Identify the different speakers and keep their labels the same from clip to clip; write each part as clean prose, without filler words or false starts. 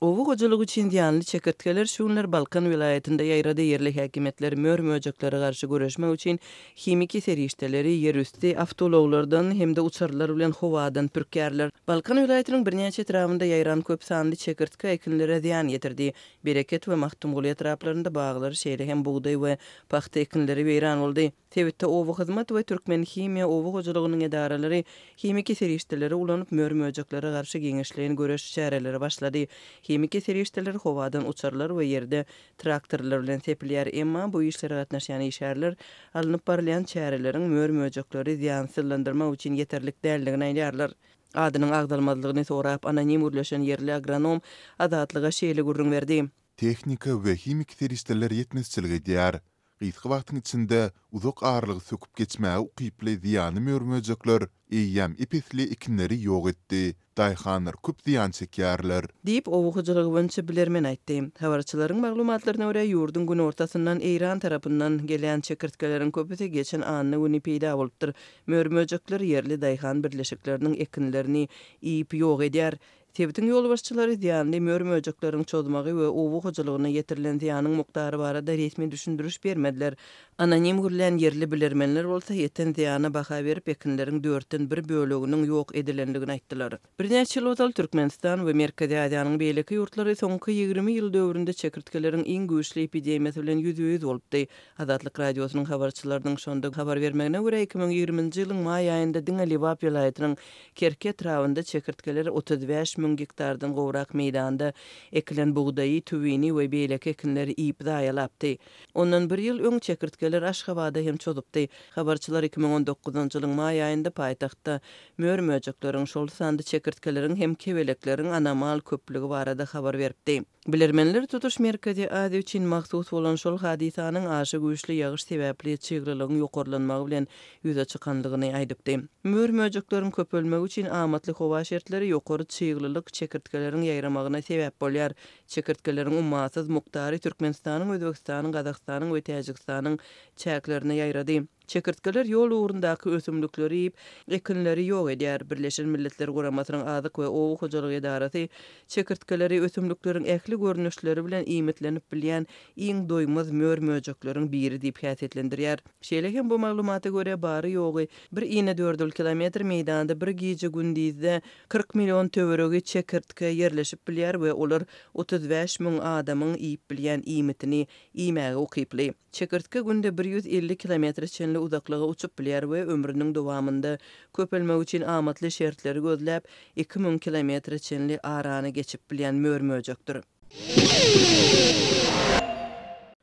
Speaker 1: Owu gojulugy üçin diýanly çekertkeler şuňlar Balkan vilayetinde ýaýrada yerli häkimetler mör-möjekleri garşy göreşmek üçin himiki serişdeleri ýerüsti awtologlardan hemde uçarlar bilen howadan pürkärler. Balkan vilayetiniň birnäçe etrafynda ýaýran köp sanly çekertke ekinlere ziýan ýetirdi. Bereket we Mahtumguly etraplarynda baglary şeýle hem buğday we paxta ekinleri weýran boldy. Tebitde owu hyzmat we Türkmen himiýa owu gojulugynyň edaralary himiki serişdeleri ulanyp mör-möjeklere garşy giňişleýän göreş çäreleri başlady. Himiki serişdeler howadan uçarlar we ýerde traktorlar bilen tepilýär, emma bu işlere gatnaşan işärler alınıp barlayan çäreleriň mör-möjekleri ziýansızlandyrmak üçin ýeterlik däldigini aýdýarlar. Adynyň agdalmadylygyny sorap anonim urlaşan yerli agronom adatlyga şeýle gurrun berdi.
Speaker 2: Teknika we himik serişdeler ýetmezçiligi diýär. Gysga wagtyň içinde uzak ağırlygy söküp geçmäge ukyply ziýany mör-möjekler eýýäm ipesli ikinleri ýok etdi. Daýhanlar köp ziýan çekýärler. Diýip
Speaker 1: owu hyjylygy boýunça bilermen aýtdy. Habarçylaryň maglumatlaryna görä ýurdun gün ortasyndan Eýran tarapyndan gelýän çekertkeleriň köpüsi geçen anyny güni peýda bolupdyr. Mör-möjekler yerli daýhan birleşikleriniň ekinlerini iýip ýok edýär. Tebitiň ýolbaşçylary diýanly mör-möjekleriň çozmagy we owu hyjylygyna ýetirilen ziýanyň mukdary barada resmi düşündürüş bermediler. Anonim gürlen yerli bilermenler bolsa ýeten ziýana baha berip ekinleriň 4den 1 böleginiň ýok edilendigini aýtdylar. Birnäçe ýyl öňden Türkmenistan we Merkezi Aziýanyň beýleki ýurtlary soňky 20 ýyl döwründe çekertkelerin iň güýçli epidemiýasy bilen ýüz-ýüz bolupdy. Adatlyk radiosynyň habarçylarynyň şonda habar bermegine görä 2020-nji ýylyň maý aýynda Diňe-Liwap vilayatynyň Kerke etrafynda çekertkeler 35 000 hektardan gowrak meýdanda ekilen buğdaýy, tüwini we beýleki ekinleri iýip daýalapdy. Ondan bir ýyl öň çekertkeler Aşgabatda hem çözüpdi. Habarçylar 2019-njy ýylyň maý aýynda paýtagtda mör-möjekleriň şol sandy çekertkelerin hem kebelekleriň anamal köplügi barada habar beripdi. Bilermenler tutuş Merkezi Aziýa üçin mahsus bolan şol hadisanyň aşy güýçli ýagyş sebäpli çygyrylygyň ýokarlanmagy bilen ýüze çykandygyny aýdypdy. Mör-möjekleriň köpelmegi üçin amatly howa şertleri ýokary çygyrylyk çekertkeleriň ýaýramagyna sebäp bolýar. Çekertkelerin ummasyz muktary Türkmenistanyň, Özbekistanyň, Gazakstanyň we Täjikistanyň çäklerine ýaýrady. Çekertkeler ýol ugrundaky ösümlikleri ýyp ekinleri ýok edýär. Birleşen Milletler Guramasynyň azyk we owu hojalygy edarasy çekertkeleri ösümlikleriň ähli görnüşleri bilen iýmitlenip bilýän iň doýmaz mör-möjekleriň biri diýip häsiýetlendirýär. Şeýle hem bu maglumata görä bary ýogy 1,4 kilometr meýdanda bir gije gündizde 40 million töweregi çekertke ýerleşip bilýär we olar 35 000 adamyň iýip bilýän iýmitini iýmäge ukyply. Çekertke günde 150 kilometr çenli uzaklyga uçup bilýär we ömrüniň dowamında köpelmek üçin amatly şertleri gözläp 2000 kilometr çenli arany geçip bilýän mör-möjekdir.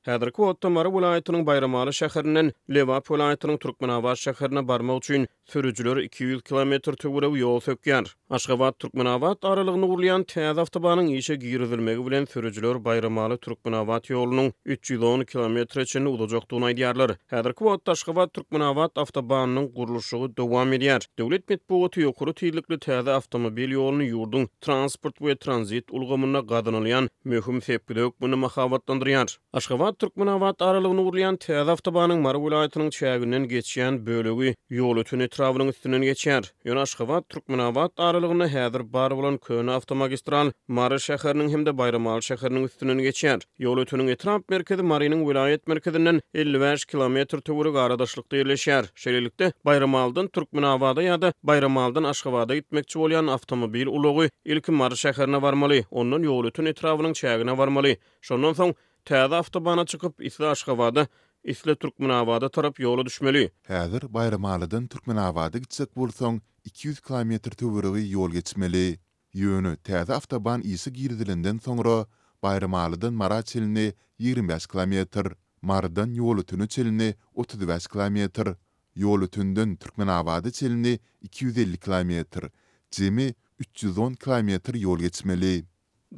Speaker 3: Häzirki wagtda Mara vilayatynyň Bayramaly şäherinden Liwap vilayatynyň Türkmenabad şäherine barmak üçin sürüjüler 200 kilometr töwereg ýol sökýär. Aşgabat Türkmenabad aralygyny urlayan täze awtobanyň işe girizilmegi bilen sürüjüler Bayramaly Türkmenabad ýolunyň 310 kilometr çenli uzajakdygyny aýdýarlar. Häzirki wagtda Aşgabat Türkmenabad awtobanynyň gurulşy dowam edýär. Döwlet medeniýeti ýokary tüýlükli täze awtomobil ýoluny ýurdun transport we transit ulgamyna gadynylýan möhüm sebäpleri bunu mahabatlandyrýar. Aşgabat Türkmenabad aralygyny urlayan täze awtobanyň Mara vilayatynyň çäginden geçýän bölegi ýol ötüni etrafynyň üstünden geçýär. Ýöne Aşgabat Türkmenabad aralygyny häzir bar bolan köne awtomagistral Mara şäheriniň hemde Bayramaly şäheriniň üstünden geçýär. Ýol ötüniň etraf merkezi Marynyň vilayet merkezinden 55 kilometr töwereg aradaşlykda ýerleşýär. Şeýlelikde Bayramalydan Türkmenabada ýa-da Bayramalydan Aşgabada gitmekçi bolan awtomobil ulagy ilki Mara şäherine barmaly, ondan ýol ötüni etrafynyň çägine barmaly. Şondan soň täze awtobana çykyp isle Aşgabada, isle Türkmenabada tarap ýola düşmeli.
Speaker 2: Häzir Bayramalydan Türkmenabada gitsek bolsaň 200 kilometr töweregi ýol geçmeli. Ýöne täze awtoban ýygy girizilenden soňra Bayramalydan Mara çelini 25 kilometr, Maradan ýol ötüni çelini 35 kilometr, ýol ötünden Türkmenabada çelini 250 kilometr, jemi 310 kilometr ýol geçmeli.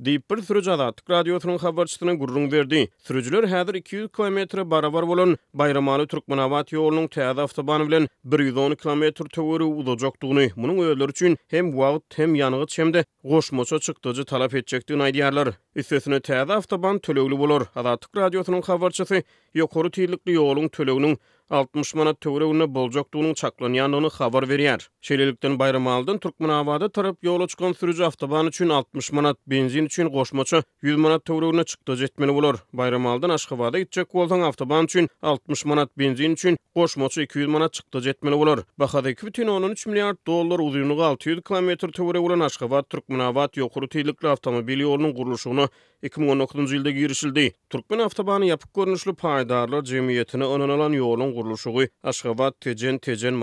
Speaker 3: Diýip bir sürüj Adatlyk radiosynyň habarçysyna gurrun berdi. Sürüjüler häzir 200 kilometr barabar bolan Bayramaly Türkmenabad ýolunyň täze awtobany bilen 110 kilometr töweri uzajakdygyny, munyň öýleri üçin hem wagt hem ýanygyç hemde goşmaça çykdyjy talap etjekdigini aýdýarlar. Üstesine täze awtoban tölegli bolar. Adatlyk radiosynyň habarçysy ýokary tüýlükli ýoluň töleginiň 60 manat töweregine boljakdygynyň çaklanýandygyny habar berýär. Şeýlelikden Bayramaldan Türkmenabada tarap ýola çykan sürüji awtoban üçin 60 manat, benzin üçin goşmaça 100 manat töweregine çykdy jetmeli bolar. Bayramaldan Aşgabatda gitjek bolsaň awtoban üçin 60 manat, benzin üçin goşmaça 200 manat çykdy jetmeli bolar. Bahada 2,13 milliard dollar uzunlygy 600 kilometr töwereg bolan Aşgabat Türkmenabad ýokary teýlikli awtomobil ýolunyň gurulşygyna 2019-njy ýylda girişildi. Türkmen awtobany ýapyk görnüşli paýdarlar jemgyýetine öňden ýoluň gurulşygy Aşgabat Tejen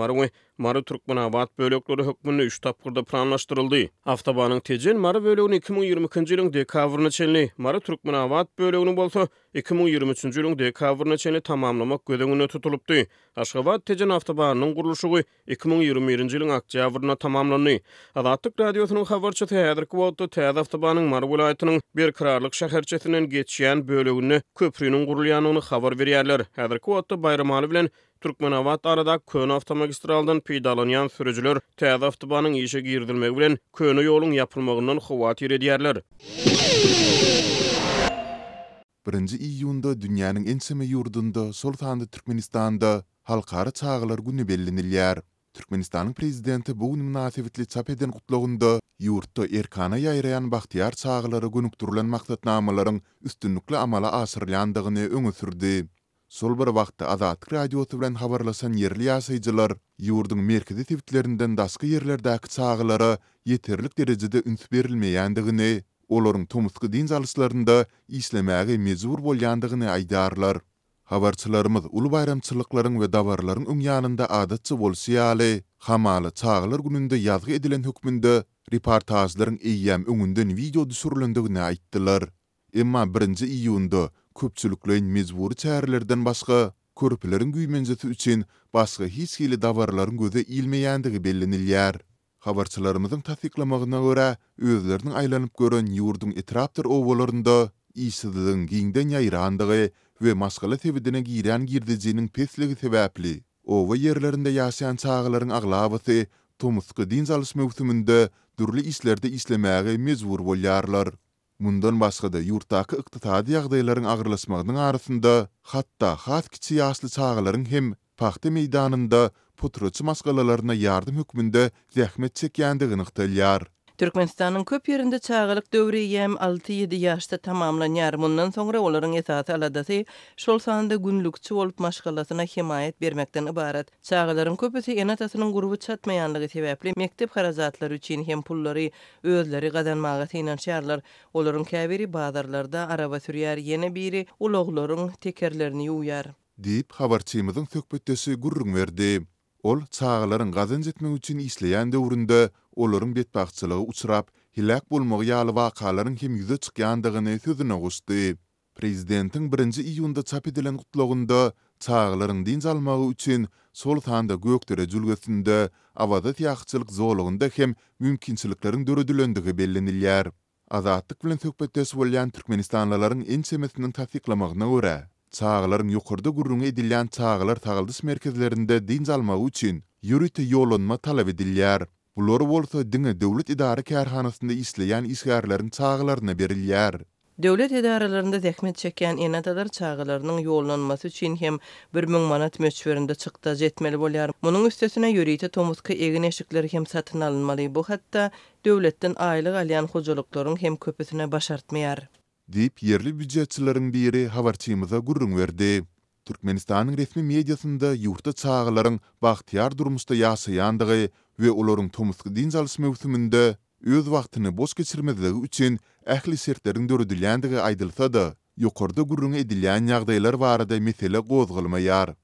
Speaker 3: Mary Türkmenabad bölekleri hökmünde 3 tapgyrda planlaşdyryldy. Awtobanyň Tejen Mary bölegini 2020-nji ýylyň dekabryna çenli, Mary Türkmenabad bölegini bolsa 2023-nji ýylyň dekabryna çenli tamamlamak gödegine tutulupdy. Aşgabat Tejen awtobanynyň gurulşygy 2021-nji ýylyň oktýabryna tamamlandy. Azatlyk radiosynyň habarçysy häzirki wagtda Täze awtobanynyň Mary welaýatynyň bir kirarlyk şäherçesinden geçýän bölegini köprüniň gurulýanyny habar berýärler. Häzirki wagtda Bayramaly bilen Türkmenabad arada köni avtomagistraldan peýdalanýan sürüjiler Täze awtobanyň işe girdilmegi bilen köni ýoluň ýapylmagyndan howatýr edýärler.
Speaker 2: 1-nji iýunda dünýäniň enseme ýurdunda Sultanda Türkmenistanda halkara çağılar güni bellenilýär. Türkmenistanyň prezidenti bu münasibetli çap eden gutlugynda ýurtda erkana ýaýrayan Bahtiýar çağılary gönükdirilen maksatnamalaryň üstünlikli amala asyrlandygyny öňe sürdi. Sol bir wagtda Azatlyk radiosy bilen habarlaşan yerli ýaşaýjylar ýurduň merkezi tewtlerinden daşky ýerlerdäki çağılara ýeterlik derejede üns berilmeýändigini, olaryň tomusky din zalyşlarynda işlemäge mejbur bolýandygyny aýdarlar. Habarçylarymyz uly bayramçylyklaryň we dawarlaryň öňýanynda adatçy bolsaýaly, hamaly çağılar gününde ýazgy edilen hökmünde reportajlaryň eýýäm öňünden video düşürilendigini aýtdylar. Emma 1-nji iýunda köpçüliklerin mezburi çäherlerden başga körpülerin güýmenjesi üçin başga hiç hili dawarlaryň göze ilmeýändigi bellenilýär. Habarçylarymyzyň tasdiklamagyna görä, özleriniň aýlanyp gören ýurduň etrapdyr owalarynda işsizligiň giňden ýaýrandygy we maskala sebedine giren girdijiniň pesligi sebäpli owa ýerlerinde ýaşaýan çağılaryň aglabysy tomusky din zalyş mewsüminde dürli işlerde islemäge mezbur bolýarlar. Mundan başga-da ýurtdaky ykdysady ýagdaýlaryň agyrlaşmagynyň arasynda hatda has kiçi ýaşly çağılaryň hem paxta meýdanynda putraçy maskalalarına ýardym hökmünde zähmet çekýändigini ykdylýar.
Speaker 1: Türkmenistanyň köp ýerinde çağılık döwri ýem 6-7 ýaşda tamamlanýar. Mundan soňra olaryň esasy aladasy şol sanda günlükçi bolup maşgalasyna himayet bermekden ibaret. Çağılaryň köpüsi enatasynyň guruby çatmaýanlygy sebäpli mektep harajatlary üçin hem pullary özleri gazanmaga synanýarlar. Olaryň käbiri bazarlarda araba sürýär, ýene biri ulaglaryň tekerlerini ýuwýar.
Speaker 2: Diýip habarçymyzyň söhbetdesi gurrun berdi. Ol çağılaryň gazanç etmek üçin işleýän döwründe olaryň betbaxçylygy uçurap, hilak bolmagy ýaly wakalaryň hem ýüze çykýandygyny sözüne guşdy. Prezidentiň 1-nji iýunda çap edilen gutlugynda çağılaryň din almagy üçin Sultanda Gökdere jülgesinde awazat ýagçylyk zolugynda hem mümkinçilikleriň döredilendigi bellenilýär. Azatlyk bilen söhbetdesi bolýan Türkmenistanlylaryň ensemesiniň tasdiklamagyna görä, çağılaryň ýokurda gurrun edilýän çağılar tagıldys merkezlerinde din almagy üçin ýürüte ýolanma talap edilýär. Bular bolsa dine döwlet idara kärhanasynda işleýän işgärleriň çağılaryna berilýär.
Speaker 1: Döwlet idaralarynda zähmet çekýän enatalar çağılarynyň ýollanmasy üçin hem 1000 manat möçberinde çykda jetmeli bolýar. Munyň üstesine ýörite tomuska egin eşikleri hem satyn alınmaly. Bu hatda döwletden aýlyk alýan hojalyklaryň hem köpüsine başartmaýar.
Speaker 2: Diýip yerli büdjetçileriň biri habarçymyza gurrun berdi. Türkmenistanyň resmi mediasynda ýurtda çağılaryň bahtiýar durmuşda ýaşaýandygy we olaryň tomusky din zalyş mewsüminde öz wagtyny boş geçirmezligi üçin ähli sertleriň döredilýändigi aýdylsa-da, ýokarda gurrun edilýän ýagdaýlar barada mesele gozgalmaýar.